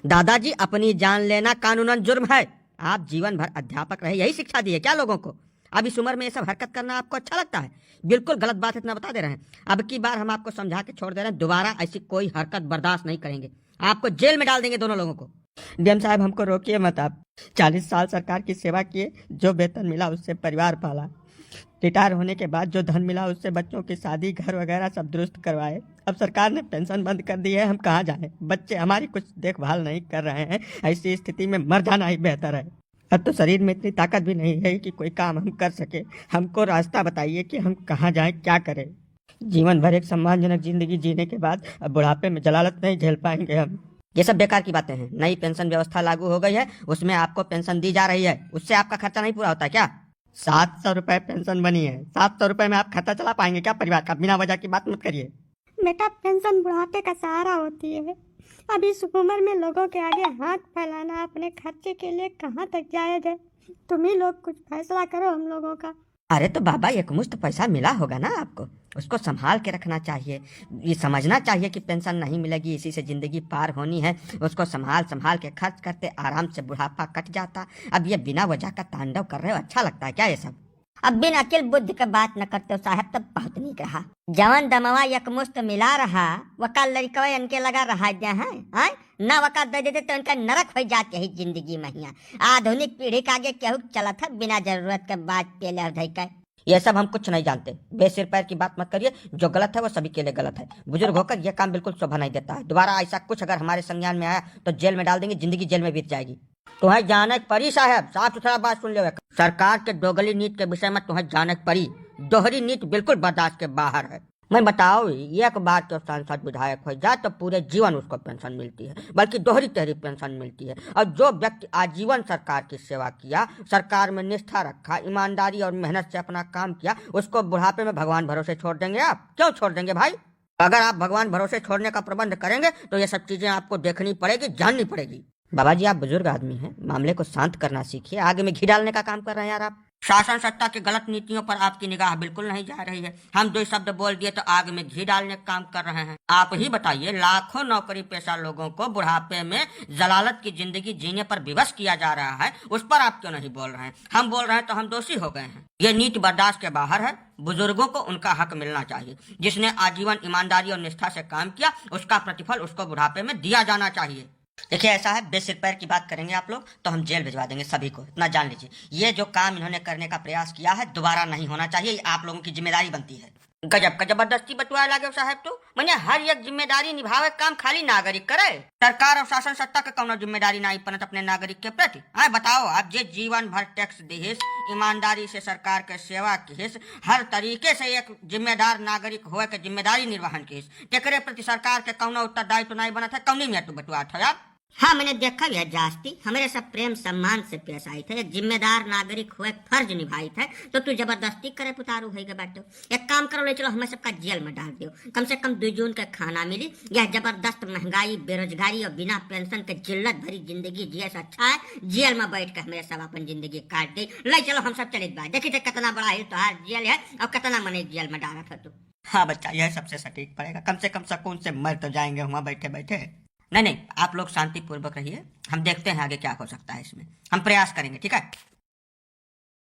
दादाजी, अपनी जान लेना कानूनन जुर्म है। आप जीवन भर अध्यापक रहे, यही शिक्षा दी है क्या लोगों को? अब इस उम्र में ये सब हरकत करना आपको अच्छा लगता है? बिल्कुल गलत बात है, इतना बता दे रहे हैं। अब की बार हम आपको समझा के छोड़ दे रहे हैं, दोबारा ऐसी कोई हरकत बर्दाश्त नहीं करेंगे। आपको जेल में डाल देंगे दोनों लोगों को। डीएम साहब, हमको रोकिए मत आप। 40 साल सरकार की सेवा किए, जो वेतन मिला उससे परिवार पाला। रिटायर होने के बाद जो धन मिला उससे बच्चों की शादी, घर वगैरह सब दुरुस्त करवाए। अब सरकार ने पेंशन बंद कर दी है, हम कहाँ जाएं? बच्चे हमारी कुछ देखभाल नहीं कर रहे हैं। ऐसी स्थिति में मर जाना ही बेहतर है। अब तो शरीर में इतनी ताकत भी नहीं है कि कोई काम हम कर सके। हमको रास्ता बताइए कि हम कहाँ जाएं, क्या करें। जीवन भर एक सम्मानजनक जिंदगी जीने के बाद अब बुढ़ापे में जलालत नहीं झेल पाएंगे हम। ये सब बेकार की बातें हैं। नई पेंशन व्यवस्था लागू हो गई है, उसमें आपको पेंशन दी जा रही है। उससे आपका खर्चा नहीं पूरा होता क्या? 700 रुपए पेंशन बनी है। 700 रुपए में आप खर्चा चला पाएंगे क्या परिवार का? बिना वजह की बात मत करिए। बेटा, पेंशन बुढ़ापे का सहारा होती है। अब इस उम्र में लोगों के आगे हाथ फैलाना अपने खर्चे के लिए कहाँ तक जायज है? तुम ही लोग कुछ फैसला करो हम लोगों का। अरे तो बाबा, एक मुश्त पैसा मिला होगा ना आपको, उसको संभाल के रखना चाहिए। ये समझना चाहिए कि पेंशन नहीं मिलेगी, इसी से जिंदगी पार होनी है। उसको संभाल संभाल के खर्च करते आराम से बुढ़ापा कट जाता। अब ये बिना वजह का तांडव कर रहे हो, अच्छा लगता है क्या ये सब? अब बिन अकिल बुद्धि के बात न करते हो साहब, तब बहुत नीक रहा। जवन दमवा यकमुश्त मिला रहा, वका लड़कवा इनके लगा रहा जा है, हाँ? ना वका दे देते तो इनका नरक हो जात यही जिंदगी में हिया। आधुनिक पीढ़ी के आगे केहू चलत है बिना जरूरत के बात पेले उधई का। ये सब हम कुछ नहीं जानते, बेसिर पैर की बात मत करिए। जो गलत है वो सभी के लिए गलत है। बुजुर्ग होकर यह काम बिल्कुल शोभा नहीं देता है। दोबारा ऐसा कुछ अगर हमारे संज्ञान में आया तो जेल में डाल देंगे, जिंदगी जेल में बीत जाएगी। तुम्हें जानक परी साहब, साफ सुथरा बात सुन ले। सरकार के दोगली नीति के विषय में तुम्हें जानक परी। दोहरी नीति बिल्कुल बर्दाश्त के बाहर है। मैं बताओ, एक बार तो सांसद विधायक हो जाए तो पूरे जीवन उसको पेंशन मिलती है, बल्कि दोहरी तेहरी पेंशन मिलती है। और जो व्यक्ति आजीवन सरकार की सेवा किया, सरकार में निष्ठा रखा, ईमानदारी और मेहनत से अपना काम किया, उसको बुढ़ापे में भगवान भरोसे छोड़ देंगे आप? क्यों छोड़ देंगे भाई? अगर आप भगवान भरोसे छोड़ने का प्रबंध करेंगे तो ये सब चीजें आपको देखनी पड़ेगी, जाननी पड़ेगी। बाबा जी, आप बुजुर्ग आदमी हैं, मामले को शांत करना सीखिए। आगे में घी डालने का काम कर रहे हैं यार आप। शासन सत्ता की गलत नीतियों पर आपकी निगाह बिल्कुल नहीं जा रही है। हम 2 शब्द बोल दिए तो आग में घी डालने का काम कर रहे हैं। आप ही बताइए, लाखों नौकरी पेशा लोगों को बुढ़ापे में जलालत की जिंदगी जीने पर विवश किया जा रहा है, उस पर आप क्यों नहीं बोल रहे हैं? हम बोल रहे हैं तो हम दोषी हो गए हैं। ये नीति बर्दाश्त के बाहर है। बुजुर्गों को उनका हक मिलना चाहिए। जिसने आजीवन ईमानदारी और निष्ठा से काम किया, उसका प्रतिफल उसको बुढ़ापे में दिया जाना चाहिए। देखिए, ऐसा है, बेसिर पैर की बात करेंगे आप लोग तो हम जेल भिजवा देंगे सभी को, इतना जान लीजिए। ये जो काम इन्होंने करने का प्रयास किया है, दोबारा नहीं होना चाहिए। आप लोगों की जिम्मेदारी बनती है। गजब का जबरदस्ती बतुआ लागे साहब। तो मैंने हर एक जिम्मेदारी निभावे काम खाली नागरिक करे। सरकार और शासन सत्ता के कौनो जिम्मेदारी नहीं बनत अपने नागरिक के प्रति। हाँ बताओ, आप जे जीवन भर टैक्स दिहिस, ईमानदारी से सरकार के सेवा किहिस, हर तरीके से एक जिम्मेदार नागरिक होए के जिम्मेदारी निर्वहन किहिस, तेकरे प्रति सरकार के कौनो उत्तरदायित्व नहीं बनत है। कौनी में तू बतुआ था यार? हाँ, मैंने देखा भी है जास्ती, हमारे सब प्रेम सम्मान से पेश आई थे। एक जिम्मेदार नागरिक हुए फर्ज निभाई थे, तो तू जबरदस्ती करे पुतारू है बैठो। एक काम करो, ले चलो हमें सबका जेल में डाल दियो। कम से कम 2 जून का खाना मिली। यह जबरदस्त महंगाई, बेरोजगारी और बिना पेंशन के जिल्लत भरी जिंदगी जिए से अच्छा है जेल में बैठ कर हमें सब अपन जिंदगी काट दी। ले चलो हम सब चले बाहर। देखी थे कितना बड़ा है तो जेल है और कितना मने जेल में डाला था तू। हाँ बच्चा, यह सबसे सटीक पड़ेगा। कम से कम सुकून से मर तो जाएंगे वहाँ बैठे बैठे। नहीं, आप लोग शांतिपूर्वक रहिए। हम देखते हैं आगे क्या हो सकता है इसमें। हम प्रयास करेंगे, ठीक है?